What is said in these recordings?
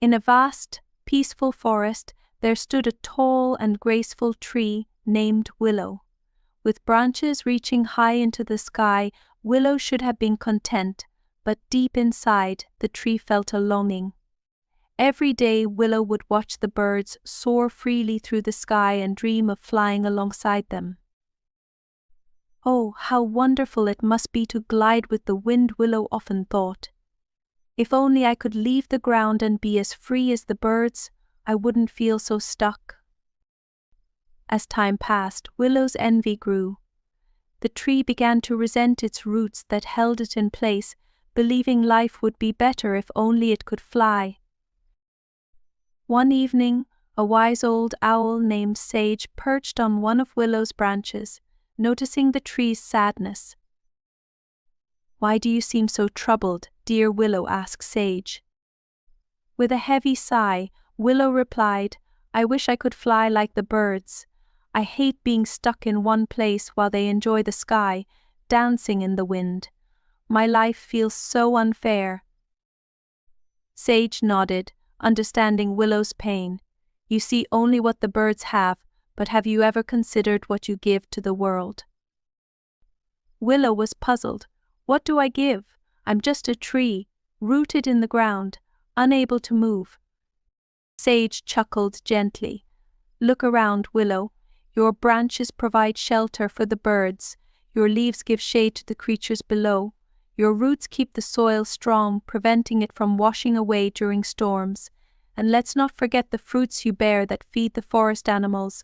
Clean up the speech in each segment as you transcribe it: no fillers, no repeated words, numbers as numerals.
In a vast, peaceful forest, there stood a tall and graceful tree named Willow. With branches reaching high into the sky, Willow should have been content, but deep inside, the tree felt a longing. Every day, Willow would watch the birds soar freely through the sky and dream of flying alongside them. Oh, how wonderful it must be to glide with the wind, Willow often thought. If only I could leave the ground and be as free as the birds, I wouldn't feel so stuck. As time passed, Willow's envy grew. The tree began to resent its roots that held it in place, believing life would be better if only it could fly. One evening, a wise old owl named Sage perched on one of Willow's branches, noticing the tree's sadness. "Why do you seem so troubled, dear Willow?" asked Sage. With a heavy sigh, Willow replied, "I wish I could fly like the birds. I hate being stuck in one place while they enjoy the sky, dancing in the wind. My life feels so unfair." Sage nodded, understanding Willow's pain. "You see only what the birds have, but have you ever considered what you give to the world?" Willow was puzzled. "What do I give? I'm just a tree, rooted in the ground, unable to move." Sage chuckled gently. "Look around, Willow. Your branches provide shelter for the birds, your leaves give shade to the creatures below, your roots keep the soil strong, preventing it from washing away during storms, and let's not forget the fruits you bear that feed the forest animals."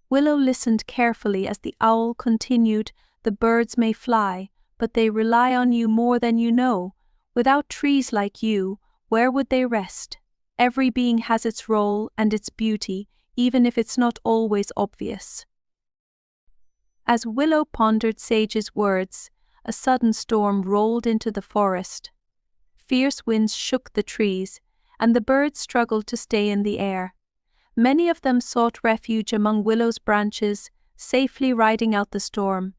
Willow listened carefully as the owl continued, "The birds may fly, but they rely on you more than you know. Without trees like you, where would they rest? Every being has its role and its beauty, even if it's not always obvious." As Willow pondered Sage's words, a sudden storm rolled into the forest. Fierce winds shook the trees, and the birds struggled to stay in the air. Many of them sought refuge among Willow's branches, safely riding out the storm.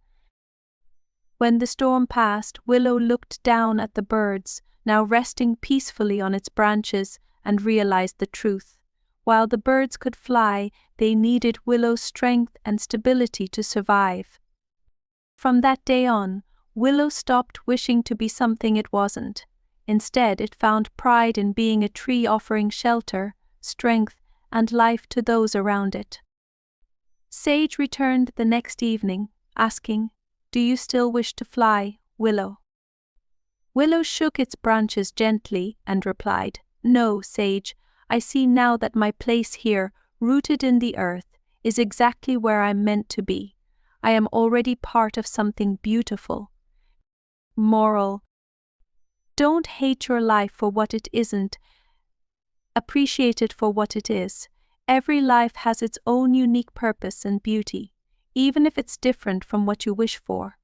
When the storm passed, Willow looked down at the birds, now resting peacefully on its branches, and realized the truth. While the birds could fly, they needed Willow's strength and stability to survive. From that day on, Willow stopped wishing to be something it wasn't. Instead, it found pride in being a tree offering shelter, strength, and life to those around it. Sage returned the next evening, asking, "Do you still wish to fly, Willow?" Willow shook its branches gently and replied, "No, Sage, I see now that my place here, rooted in the earth, is exactly where I'm meant to be. I am already part of something beautiful." Moral: don't hate your life for what it isn't. Appreciate it for what it is. Every life has its own unique purpose and beauty, even if it's different from what you wish for.